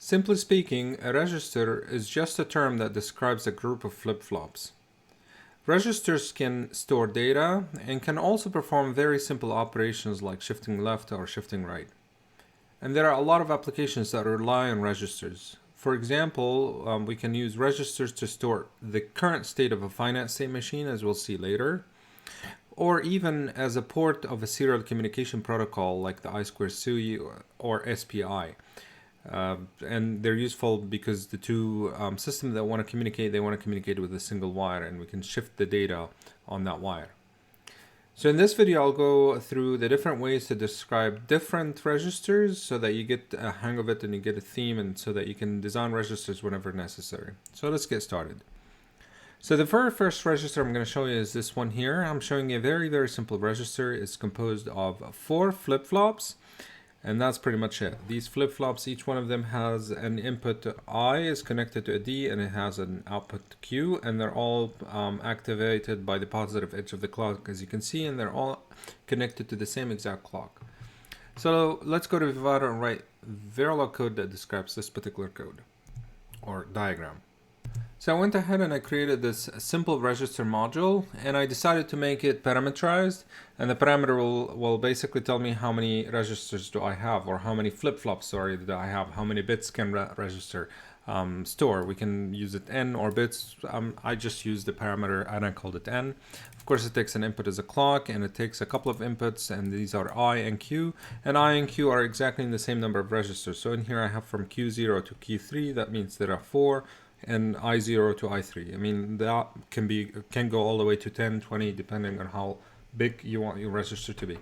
Simply speaking, a register is just a term that describes a group of flip-flops. Registers can store data and can also perform very simple operations like shifting left or shifting right. And there are a lot of applications that rely on registers. For example, we can use registers to store the current state of a finite state machine, as we'll see later, or even as a port of a serial communication protocol like the I2C or SPI. And they're useful because the two systems that want to communicate, they want to communicate with a single wire, and we can shift the data on that wire. So in this video, I'll go through the different ways to describe different registers so that you get a hang of it and you get a theme, and so that you can design registers whenever necessary. So let's get started. So the very first register I'm going to show you is this one here. I'm showing you a very simple register. It's composed of 4 flip-flops. And that's pretty much it. These flip-flops, each one of them has an input I is connected to a D, and it has an output Q, and they're all activated by the positive edge of the clock, as you can see, and they're all connected to the same exact clock. So let's go to Vivado and write Verilog code that describes this particular code or diagram. So I went ahead and I created this simple register module, and I decided to make it parameterized, and the parameter will basically tell me how many registers do I have, or how many flip-flops, sorry, do I have, how many bits can register store. We can use it n or bits. I just used the parameter and I called it n. Of course, it takes an input as a clock, and it takes a couple of inputs, and these are I and Q, and I and Q are exactly in the same number of registers. So in here I have from Q0 to Q3, that means there are 4, and I0 to I3. I mean, that can go all the way to 10, 20, depending on how big you want your register to be.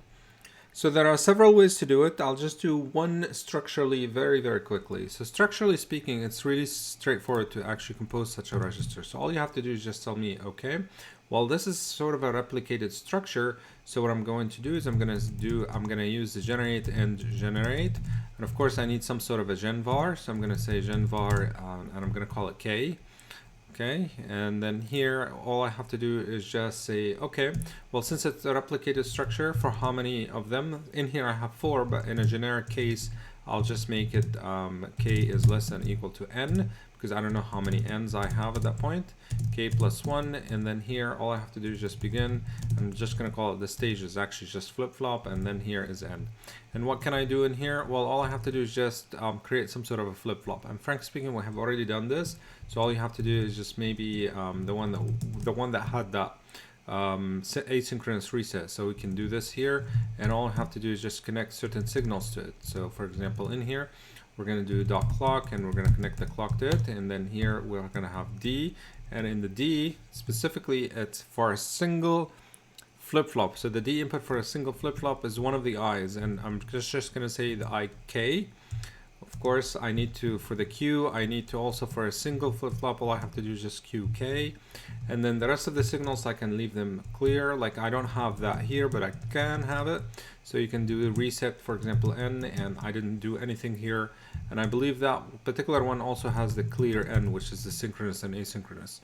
So there are several ways to do it. I'll just do one structurally very quickly. So structurally speaking, it's really straightforward to actually compose such a register. So all you have to do is just tell me, okay, well, this is sort of a replicated structure. So what I'm going to do is I'm going to use the generate and generate. And of course I need some sort of a genvar. So I'm going to say genvar, and I'm going to call it K. Okay, and then here all I have to do is just say, okay, well, since it's a replicated structure, for how many of them? In here I have 4, but in a generic case I'll just make it K is less than or equal to N, because I don't know how many N's I have at that point. K plus 1, and then here all I have to do is just begin. I'm just going to call it the stage is actually just flip-flop, and then here is N. And what can I do in here? Well, all I have to do is just create some sort of a flip-flop. And frankly speaking, we have already done this. So all you have to do is just maybe the one that had that asynchronous reset. So we can do this here, and all I have to do is just connect certain signals to it. So for example, in here we're going to do dot clock, and we're going to connect the clock to it, and then here we're going to have D, and in the D specifically it's for a single flip-flop. So the D input for a single flip-flop is one of the I's, and I'm just going to say the IK. Of course, I need to, for the Q, I need to also, for a single flip-flop, all I have to do is just QK. And then the rest of the signals, I can leave them clear. Like I don't have that here, but I can have it. So you can do a reset, for example, N, and I didn't do anything here. And I believe that particular one also has the clear N, which is the synchronous and asynchronous.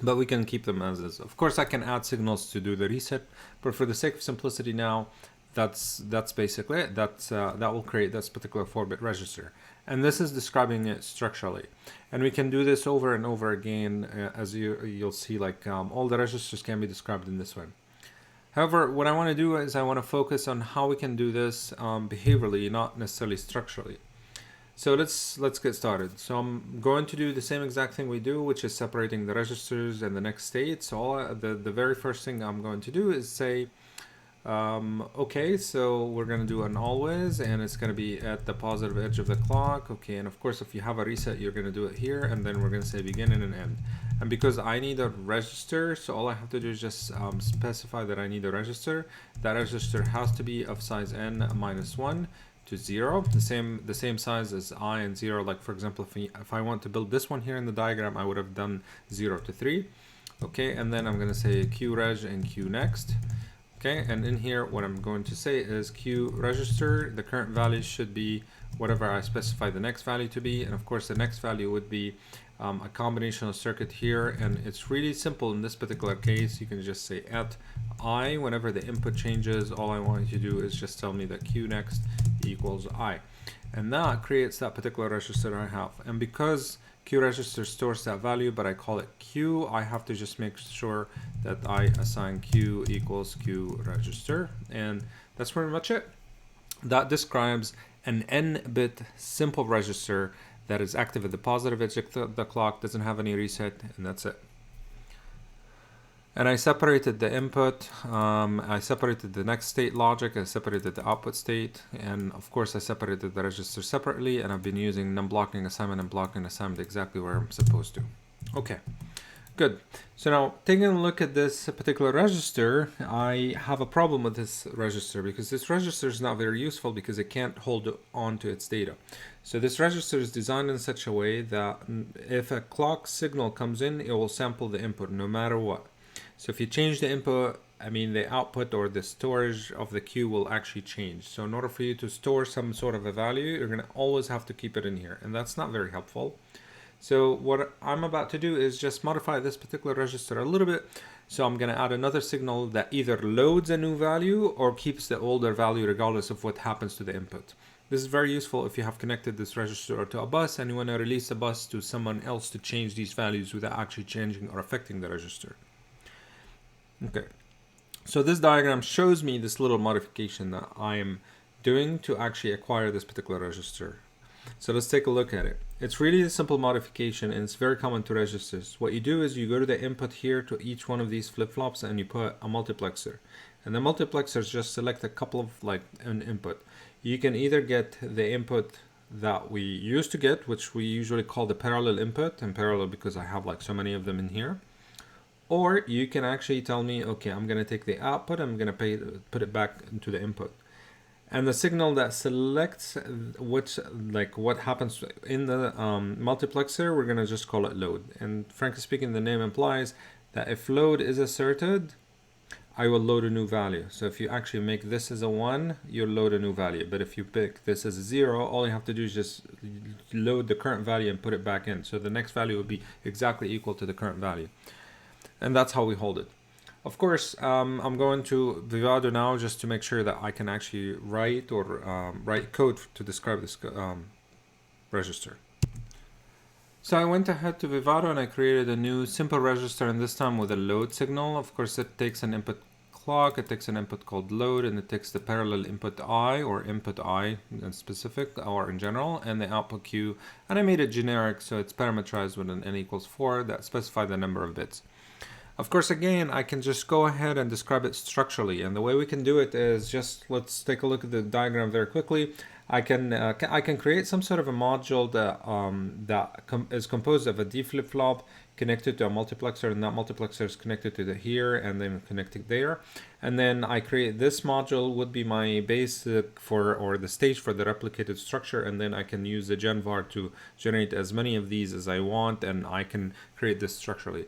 But we can keep them as is. Of course, I can add signals to do the reset, but for the sake of simplicity now, that's basically it. That will create this particular 4-bit register, and this is describing it structurally. And we can do this over and over again, as you'll see. Like all the registers can be described in this way. However, what I want to do is I want to focus on how we can do this behaviorally, not necessarily structurally. So let's get started. So I'm going to do the same exact thing we do, which is separating the registers and the next state. So the very first thing I'm going to do is say, okay, so we're going to do an always, and it's going to be at the positive edge of the clock. Okay, and of course if you have a reset, you're going to do it here, and then we're going to say begin and an end. And because I need a register, so all I have to do is just specify that I need a register. That register has to be of size n minus 1 to 0, the same size as I and 0. Like for example, if I want to build this one here in the diagram, I would have done 0 to 3. Okay, and then I'm going to say QReg and Q next. Okay, and in here what I'm going to say is Q register, the current value should be whatever I specify the next value to be, and of course the next value would be a combinational circuit here, and it's really simple in this particular case. You can just say at I, whenever the input changes, all I want you to do is just tell me that Q next equals I. and that creates that particular register I have. And because Q register stores that value, but I call it Q, I have to just make sure that I assign Q equals Q register, and that's pretty much it. That describes an n-bit simple register that is active at the positive edge of the clock, doesn't have any reset, and that's it. And I separated the input, I separated the next state logic, I separated the output state, and of course I separated the register separately, and I've been using non-blocking assignment and blocking assignment exactly where I'm supposed to. Okay, good. So now taking a look at this particular register, I have a problem with this register because this register is not very useful because it can't hold on to its data. So this register is designed in such a way that if a clock signal comes in, it will sample the input no matter what. So if you change the input, I mean the output or the storage of the Q will actually change. So in order for you to store some sort of a value, you're going to always have to keep it in here, and that's not very helpful. So what I'm about to do is just modify this particular register a little bit. So I'm going to add another signal that either loads a new value or keeps the older value regardless of what happens to the input. This is very useful if you have connected this register to a bus and you want to release the bus to someone else to change these values without actually changing or affecting the register. Okay, so this diagram shows me this little modification that I am doing to actually acquire this particular register. So let's take a look at it. It's really a simple modification and it's very common to registers. What you do is you go to the input here to each one of these flip-flops and you put a multiplexer. And the multiplexers just select a couple of an input. You can either get the input that we used to get, which we usually call the parallel input, and parallel because I have so many of them in here. Or you can actually tell me, okay, I'm going to take the output, I'm going to put it back into the input. And the signal that selects which, what happens in the multiplexer, we're going to just call it load. And frankly speaking, the name implies that if load is asserted, I will load a new value. So if you actually make this as a 1, you'll load a new value. But if you pick this as a 0, all you have to do is just load the current value and put it back in. So the next value will be exactly equal to the current value. And that's how we hold it. Of course, I'm going to Vivado now just to make sure that I can actually write code to describe this register. So I went ahead to Vivado and I created a new simple register, and this time with a load signal. Of course, it takes an input clock, it takes an input called load, and it takes the parallel input I or input I in specific or in general, and the output Q. And I made it generic, so it's parameterized with an n equals 4 that specifies the number of bits. Of course, again, I can just go ahead and describe it structurally, and the way we can do it is let's take a look at the diagram very quickly. I can create some sort of a module that is composed of a D flip-flop connected to a multiplexer, and that multiplexer is connected to the here and then connected there. And then I create this module would be my basic or the stage for the replicated structure, and then I can use the genvar to generate as many of these as I want, and I can create this structurally.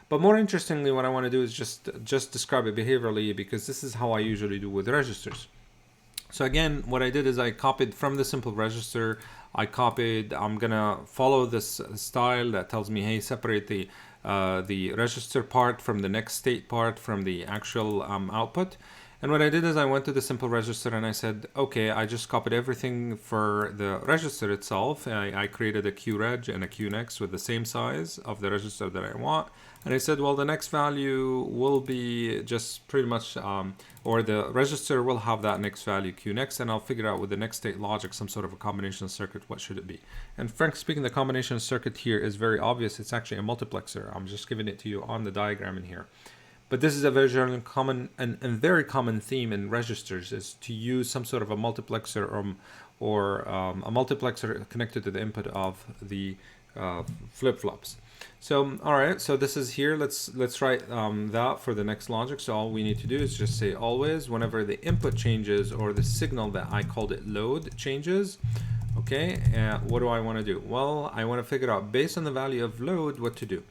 But more interestingly, what I want to do is just describe it behaviorally, because this is how I usually do with registers. So again, what I did is I copied from the simple register. I'm gonna follow this style that tells me, hey, separate the register part from the next state part from the actual output. And what I did is I went to the simple register and I said, okay, I just copied everything for the register itself. I created a QReg and a QNext with the same size of the register that I want. And I said, well, the next value will be just pretty much, or the register will have that next value QNext, and I'll figure out with the next state logic some sort of a combination circuit, what should it be. And frankly speaking, the combination circuit here is very obvious. It's actually a multiplexer. I'm just giving it to you on the diagram in here. But this is a very general common and very common theme in registers, is to use some sort of a multiplexer or a multiplexer connected to the input of the flip-flops. So all right, so this is here. Let's write that for the next logic. So all we need to do is just say always whenever the input changes or the signal that I called it load changes. Okay, what do I want to do? Well, I want to figure out based on the value of load what to do.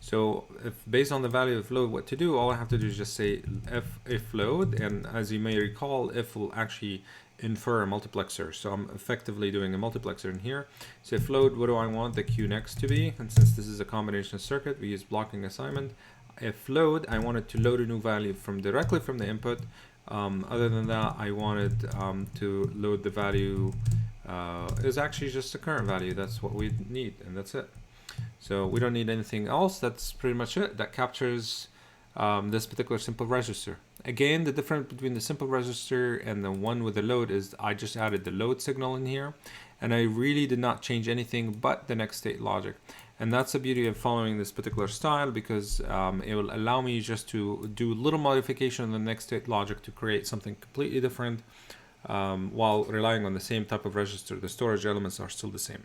So if based on the value of load what to do, all I have to do is just say if load, and as you may recall, if will actually infer a multiplexer. So I'm effectively doing a multiplexer in here. So if load, what do I want the QNext to be? And since this is a combination circuit, we use blocking assignment. If load, I wanted to load a new value directly from the input. Other than that, I wanted to load the value is actually just the current value. That's what we need, and that's it. So we don't need anything else. That's pretty much it. That captures this particular simple register. Again, the difference between the simple register and the one with the load is I just added the load signal in here, and I really did not change anything but the next state logic. And that's the beauty of following this particular style, because it will allow me just to do a little modification in the next state logic to create something completely different, while relying on the same type of register. The storage elements are still the same.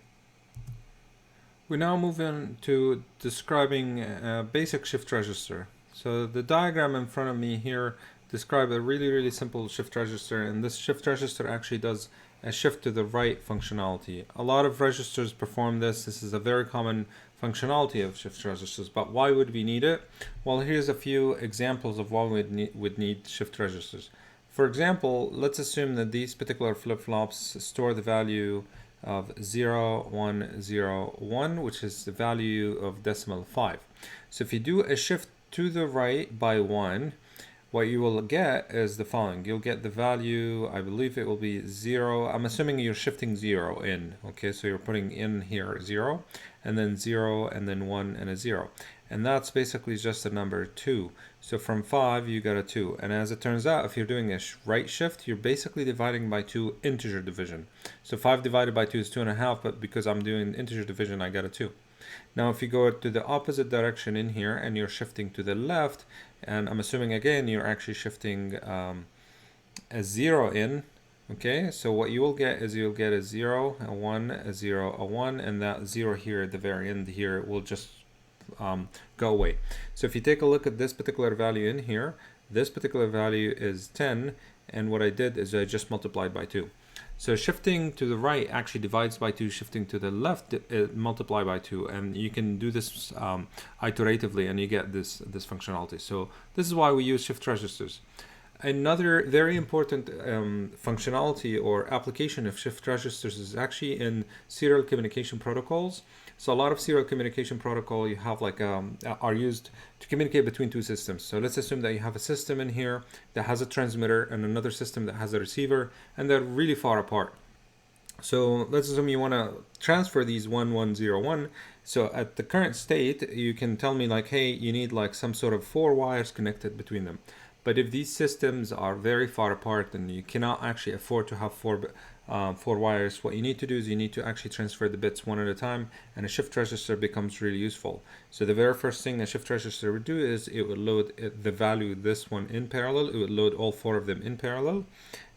We now move in to describing a basic shift register. So the diagram in front of me here describes a really simple shift register, and this shift register actually does a shift to the right functionality. A lot of registers perform this. This is a very common functionality of shift registers, but why would we need it? Well, here's a few examples of why we would need shift registers. For example, let's assume that these particular flip-flops store the value of 0, 1, 0, 1, which is the value of decimal 5. So if you do a shift to the right by 1, what you will get is the following. You'll get the value, I believe it will be 0. I'm assuming you're shifting 0 in. Okay, so you're putting in here 0, and then 0, and then 1, and a 0. And that's basically just the number 2. So from 5, you got a 2. And as it turns out, if you're doing a right shift, you're basically dividing by 2 integer division. So 5 divided by 2 is 2.5, but because I'm doing integer division, I got a 2. Now, if you go to the opposite direction in here and you're shifting to the left, and I'm assuming again you're actually shifting a 0 in, okay, so what you will get is you'll get a 0, a 1, a 0, a 1, and that 0 here at the very end here will just go away. So if you take a look at this particular value in here, this particular value is 10, and what I did is I just multiplied by 2. So shifting to the right actually divides by 2, shifting to the left multiply by 2, and you can do this iteratively and you get this functionality. So this is why we use shift registers. Another very important functionality or application of shift registers is actually in serial communication protocols. So a lot of serial communication protocol you have like are used to communicate between two systems. So let's assume that you have a system in here that has a transmitter and another system that has a receiver, and they're really far apart. So let's assume you want to transfer these 1101. So at the current state, you can tell me like, hey, you need like some sort of 4 wires connected between them. But if these systems are very far apart and you cannot actually afford to have four wires, what you need to do is you need to actually transfer the bits one at a time, and a shift register becomes really useful. So the very first thing a shift register would do is it would load the value, this one in parallel. It would load all 4 of them in parallel,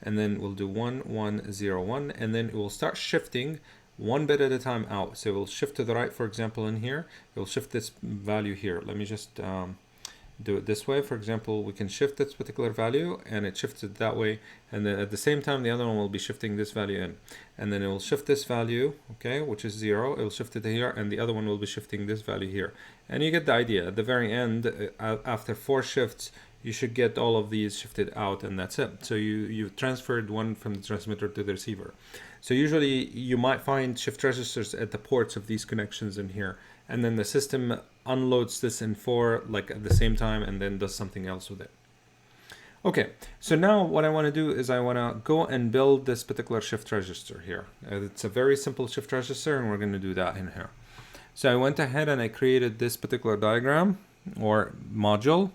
and then we'll do 1, 1, 0, 1, and then it will start shifting 1 bit at a time out. So it will shift to the right, for example, in here. It will shift this value here. Let me just do it this way. For example, we can shift this particular value and it shifts it that way, and then at the same time the other one will be shifting this value in, and then it will shift this value, okay, which is 0. It will shift it here, and the other one will be shifting this value here, and you get the idea. At the very end, after 4 shifts, you should get all of these shifted out, and that's it. So you've transferred one from the transmitter to the receiver. So usually you might find shift registers at the ports of these connections in here, and then the system unloads this in 4 like at the same time and then does something else with it. Okay, so now what I want to do is I want to go and build this particular shift register here. It's a very simple shift register, and we're going to do that in here. So I went ahead and I created this particular diagram or module.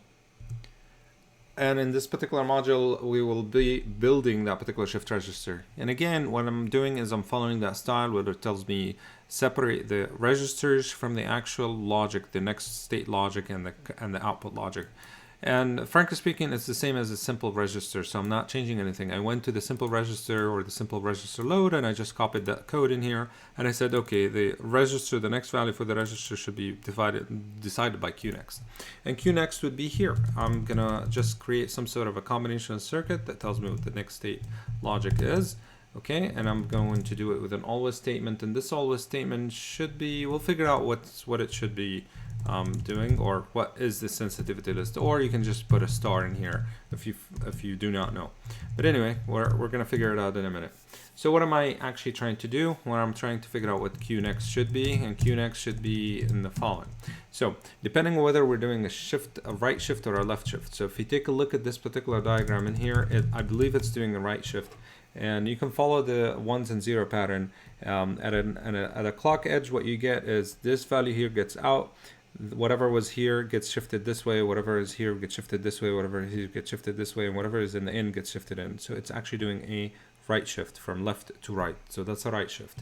And in this particular module, we will be building that particular shift register. And again, what I'm doing is I'm following that style where it tells me separate the registers from the actual logic, the next state logic and the output logic. And frankly speaking, it's the same as a simple register, so I'm not changing anything. I went to the simple register or the simple register load, and I just copied that code in here, and I said, okay, the register, the next value for the register should be decided by QNext. And QNext would be here. I'm gonna just create some sort of a combination circuit that tells me what the next state logic is. Okay, and I'm going to do it with an always statement, and this always statement should be, we'll figure out what it should be doing, or what is the sensitivity list, or you can just put a star in here if you do not know. But anyway, we're gonna figure it out in a minute. So what am I actually trying to do? Well, I'm trying to figure out what QNext should be, and QNext should be in the following. So depending on whether we're doing a right shift or a left shift. So if you take a look at this particular diagram in here, I believe it's doing a right shift. and you can follow the 1s and 0 pattern. At a clock edge, what you get is this value here gets out, whatever was here gets shifted this way, whatever is here gets shifted this way, whatever is here gets shifted this way, and whatever is in the in gets shifted in. So it's actually doing a right shift from left to right. So that's a right shift.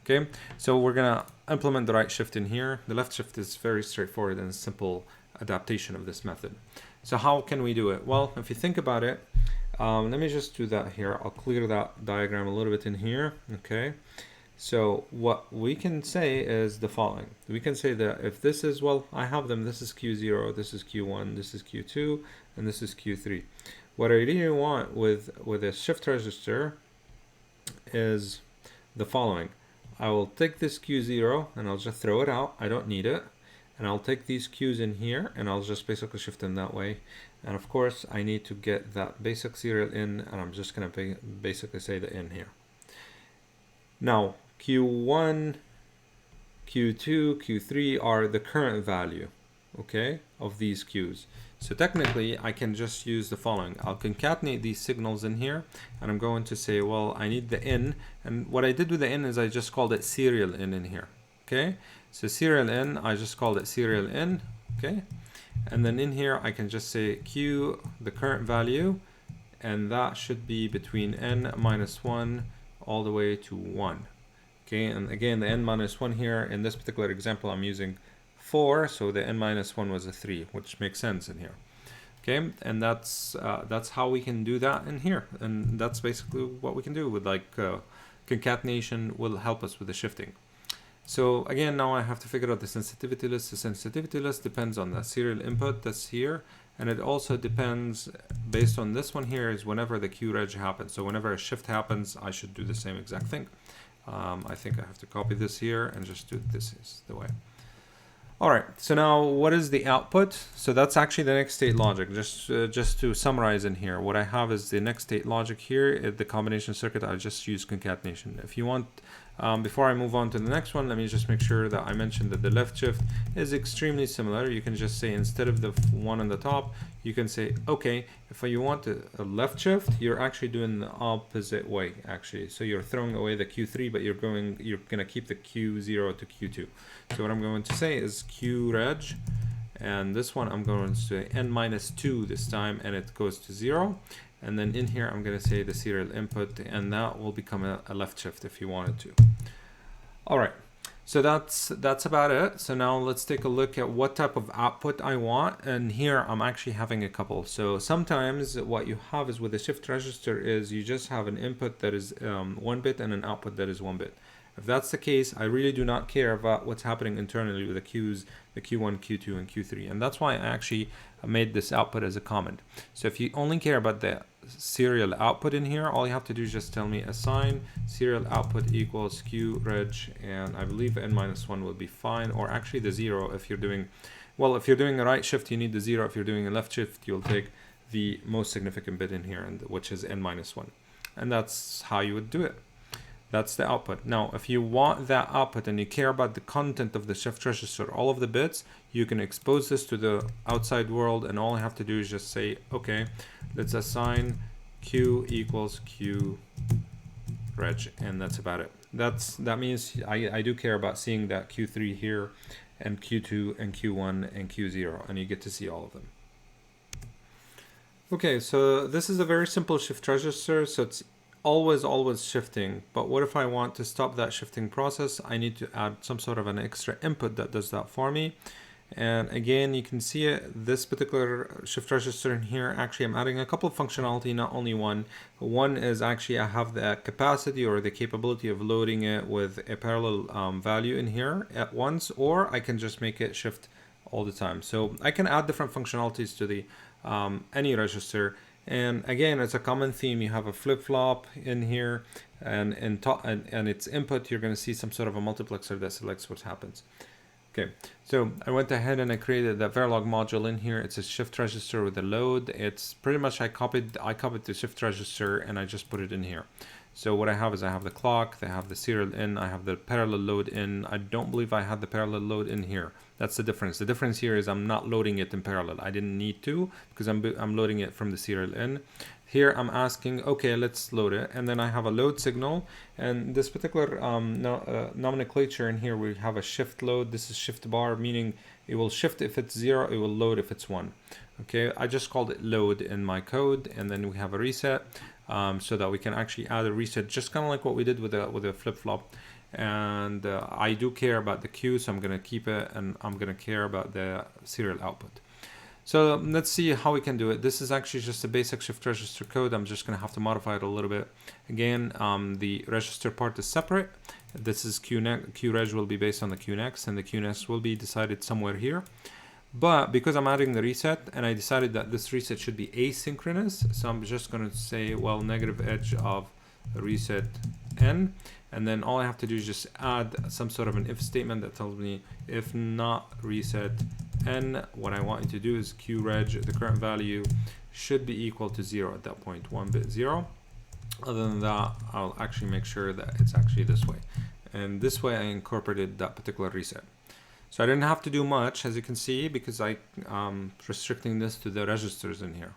Okay, so we're gonna implement the right shift in here. The left shift is very straightforward and simple adaptation of this method. So how can we do it? Well, if you think about it, let me just do that here. I'll clear that diagram a little bit in here. Okay, so what we can say is the following. We can say that if this is, well, I have them, this is Q0, this is Q1, this is Q2, and this is Q3. What I really want with a shift register is the following. I will take this Q0 and I'll just throw it out. I don't need it. And I'll take these Qs in here and I'll just basically shift them that way. And of course, I need to get that basic serial in, and I'm just going to basically say the in here. Now, Q1, Q2, Q3 are the current value, okay, of these Qs. So technically, I can just use the following. I'll concatenate these signals in here, and I'm going to say, well, I need the in. And what I did with the in is I just called it serial in here, okay? So serial in, I just called it serial in, okay? And then in here, I can just say Q, the current value, and that should be between n minus 1 all the way to 1. Okay, and again, the n minus 1 here, in this particular example, I'm using 4, so the n minus 1 was a 3, which makes sense in here. Okay, and that's how we can do that in here, and that's basically what we can do with like concatenation will help us with the shifting. So again, now I have to figure out the sensitivity list. The sensitivity list depends on the serial input that's here, and it also depends based on this one here is whenever the Q reg happens. So whenever a shift happens, I should do the same exact thing. I think I have to copy this here and just do this is the way. All right, so now what is the output? So that's actually the next state logic. Just to summarize in here, what I have is the next state logic here. The combination circuit, I just use concatenation. If you want, before I move on to the next one, let me just make sure that I mentioned that the left shift is extremely similar. You can just say instead of the one on the top, you can say, okay, if you want a left shift, you're actually doing the opposite way, actually. So you're throwing away the Q3, but you're gonna keep the Q0 to Q2. So what I'm going to say is Q reg, and this one I'm going to say n minus 2 this time, and it goes to 0. And then in here, I'm going to say the serial input, and that will become a left shift if you wanted to. All right, so that's about it. So now let's take a look at what type of output I want. And here I'm actually having a couple. So sometimes what you have is with a shift register is you just have an input that is 1 bit and an output that is 1 bit. If that's the case, I really do not care about what's happening internally with the Qs, the Q1, Q2, and Q3. And that's why I actually made this output as a comment. So if you only care about the serial output in here, all you have to do is just tell me assign serial output equals Q reg, and I believe n minus 1 will be fine, or actually the 0 if you're doing, well, if you're doing a right shift, you need the 0. If you're doing a left shift, you'll take the most significant bit in here, which is n minus 1. And that's how you would do it. That's the output. Now, if you want that output and you care about the content of the shift register, all of the bits, you can expose this to the outside world, and all I have to do is just say, okay, let's assign Q equals Q reg, and that's about it. That means I do care about seeing that Q3 here, and Q2, and Q1, and Q0, and you get to see all of them. Okay, so this is a very simple shift register, so it's always shifting. But what if I want to stop that shifting process? I need to add some sort of an extra input that does that for me. And again, you can see it, this particular shift register in here, actually I'm adding a couple of functionality, not only one. One is actually I have the capacity or the capability of loading it with a parallel value in here at once, or I can just make it shift all the time. So I can add different functionalities to the any register. And again, it's a common theme. You have a flip-flop in here, and its input, you're going to see some sort of a multiplexer that selects what happens. Okay, so I went ahead and I created the Verilog module in here. It's a shift register with a load. It's pretty much I copied the shift register and I just put it in here. So what I have is I have the clock, I have the serial in, I have the parallel load in. I don't believe I had the parallel load in here. That's the difference. The difference here is I'm not loading it in parallel. I didn't need to because I'm loading it from the serial in. Here I'm asking, okay, let's load it. And then I have a load signal. And this particular nomenclature in here, we have a shift load. This is shift bar, meaning it will shift if it's 0, it will load if it's 1. Okay, I just called it load in my code. And then we have a reset so that we can actually add a reset, just kind of like what we did with a flip-flop. And I do care about the queue, so I'm going to keep it, and I'm going to care about the serial output. So let's see how we can do it. This is actually just a basic shift register code. I'm just going to have to modify it a little bit. Again, the register part is separate. This is QReg will be based on the QNext, and the QNext will be decided somewhere here. But because I'm adding the reset, and I decided that this reset should be asynchronous, so I'm just going to say, well, negative edge of reset n, and then all I have to do is just add some sort of an if statement that tells me if not reset n, what I want you to do is QReg, the current value should be equal to 0 at that point, 1 bit 0. Other than that, I'll actually make sure that it's actually this way. And this way I incorporated that particular reset. So I didn't have to do much, as you can see, because I'm restricting this to the registers in here.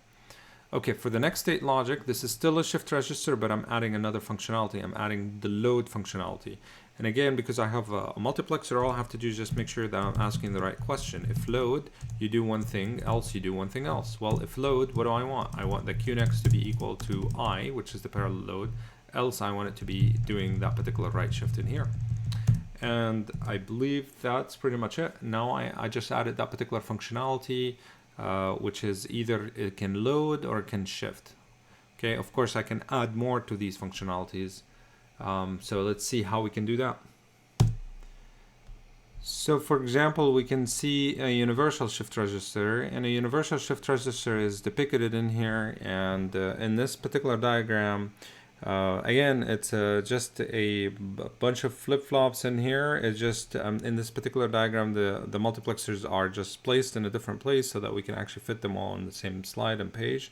Okay, for the next state logic, this is still a shift register, but I'm adding another functionality. I'm adding the load functionality. And again, because I have a multiplexer, all I have to do is just make sure that I'm asking the right question. If load, you do one thing, else you do one thing else. Well, if load, what do I want? I want the QNext to be equal to I, which is the parallel load, else I want it to be doing that particular right shift in here. And I believe that's pretty much it. Now I just added that particular functionality, which is either it can load or it can shift. Okay, of course I can add more to these functionalities. So let's see how we can do that. So for example, we can see a universal shift register, and a universal shift register is depicted in here. And in this particular diagram, again, it's just a bunch of flip-flops in here. It's just in this particular diagram, the multiplexers are just placed in a different place so that we can actually fit them all on the same slide and page.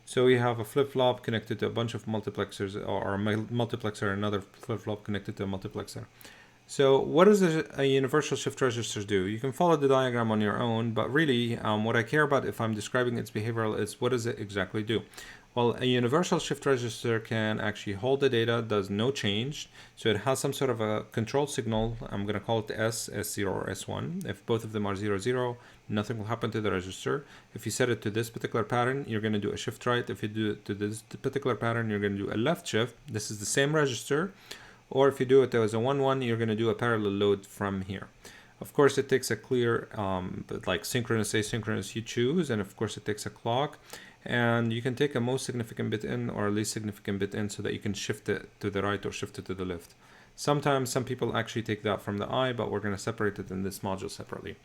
So we have a flip-flop connected to a bunch of multiplexers, or a multiplexer, another flip-flop connected to a multiplexer. So what does a universal shift register do? You can follow the diagram on your own, but really what I care about if I'm describing its behavioral is what does it exactly do? Well, a universal shift register can actually hold the data, does no change. So it has some sort of a control signal. I'm going to call it S0 or S1. If both of them are 0, 0, nothing will happen to the register. If you set it to this particular pattern, you're going to do a shift right. If you do it to this particular pattern, you're going to do a left shift. This is the same register. Or if you do it as a 1, 1, you're going to do a parallel load from here. Of course, it takes a clear, like synchronous, asynchronous, you choose. And of course, it takes a clock. And you can take a most significant bit in or a least significant bit in so that you can shift it to the right or shift it to the left. Sometimes some people actually take that from the I, but we're going to separate it in this module separately.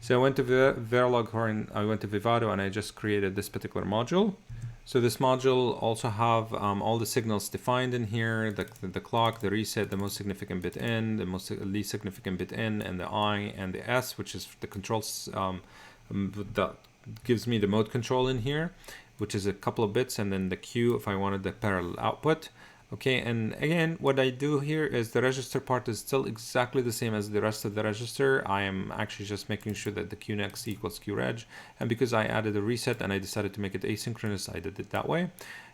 So I went to Verilog, or I went to Vivado, and I just created this particular module. So this module also have all the signals defined in here, the clock, the reset, the most significant bit in, the least significant bit in, and the I and the S, which is the controls that gives me the mode control in here, which is a couple of bits, and then the Q if I wanted the parallel output. Okay, and again, what I do here is the register part is still exactly the same as the rest of the register. I am actually just making sure that the QNext equals QReg, and because I added a reset and I decided to make it asynchronous, I did it that way.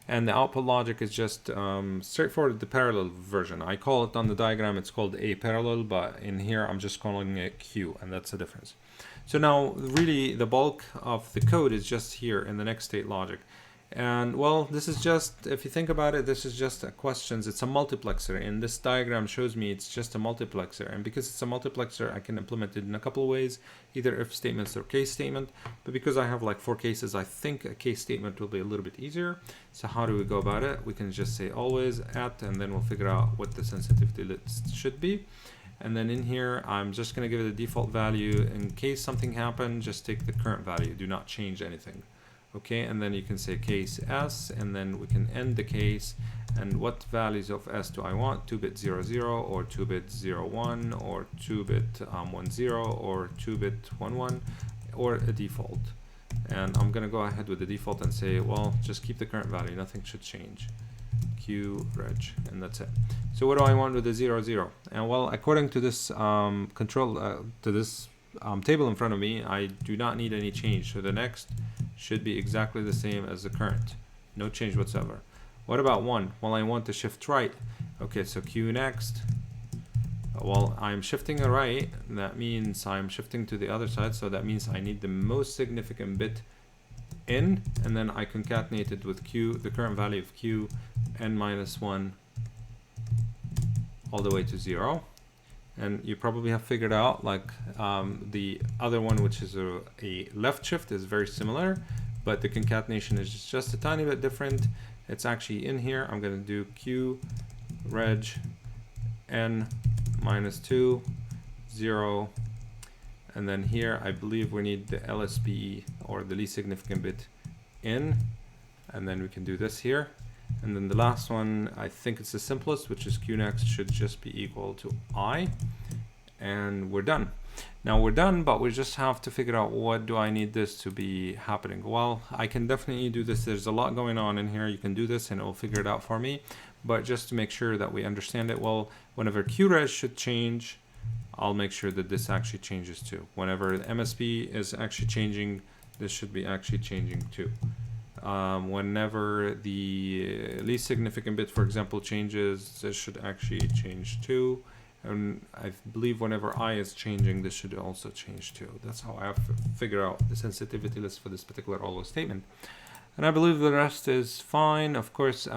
And the output logic is just straightforward, the parallel version. I call it on the diagram, it's called A parallel, but in here I'm just calling it Q, and that's the difference. So now really the bulk of the code is just here in the next state logic. And well, this is just, if you think about it, this is just a questions. It's a multiplexer, and this diagram shows me it's just a multiplexer. And because it's a multiplexer, I can implement it in a couple of ways, either if statements or case statement. But because I have like 4 cases, I think a case statement will be a little bit easier. So how do we go about it? We can just say always at, and then we'll figure out what the sensitivity list should be. And then in here, I'm just going to give it a default value. In case something happened, just take the current value. Do not change anything. Okay, and then you can say case S, and then we can end the case. And what values of S do I want? 2-bit 0, 0, or 2-bit 0, 1, or 2-bit 1, 0, or 2-bit 1, 1, or a default. And I'm going to go ahead with the default and say, well, just keep the current value. Nothing should change. QReg, and that's it. So what do I want with the 0, 0? And well, according to this table in front of me, I do not need any change. So the next should be exactly the same as the current. no change whatsoever. What about 1? Well, I want to shift right. Okay, so Q next. Well, I'm shifting right. That means I'm shifting to the other side. So that means I need the most significant bit in, and then I concatenate it with Q, the current value of Q, n minus 1, all the way to 0. And you probably have figured out, like, the other one, which is a left shift, is very similar, but the concatenation is just a tiny bit different. It's actually in here. I'm going to do Q reg n minus 2, 0. And then here, I believe we need the LSB, or the least significant bit, in. And then we can do this here. And then the last one, I think it's the simplest, which is Q next should just be equal to I. And we're done. Now we're done, but we just have to figure out what do I need this to be happening. Well, I can definitely do this. There's a lot going on in here. You can do this and it will figure it out for me. But just to make sure that we understand it, well, whenever QRes should change, I'll make sure that this actually changes too. Whenever the MSB is actually changing, this should be actually changing too. Whenever the least significant bit, for example, changes, this should actually change too. And I believe whenever I is changing, this should also change too. That's how I have to figure out the sensitivity list for this particular always statement. And I believe the rest is fine. Of course,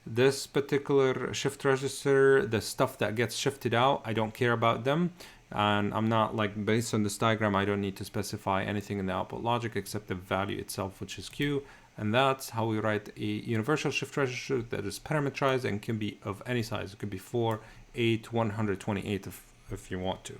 this particular shift register, the stuff that gets shifted out, I don't care about them. And I'm not, like, based on this diagram, I don't need to specify anything in the output logic except the value itself, which is Q. And that's how we write a universal shift register that is parameterized and can be of any size. It could be 4, 8, 128 if you want to.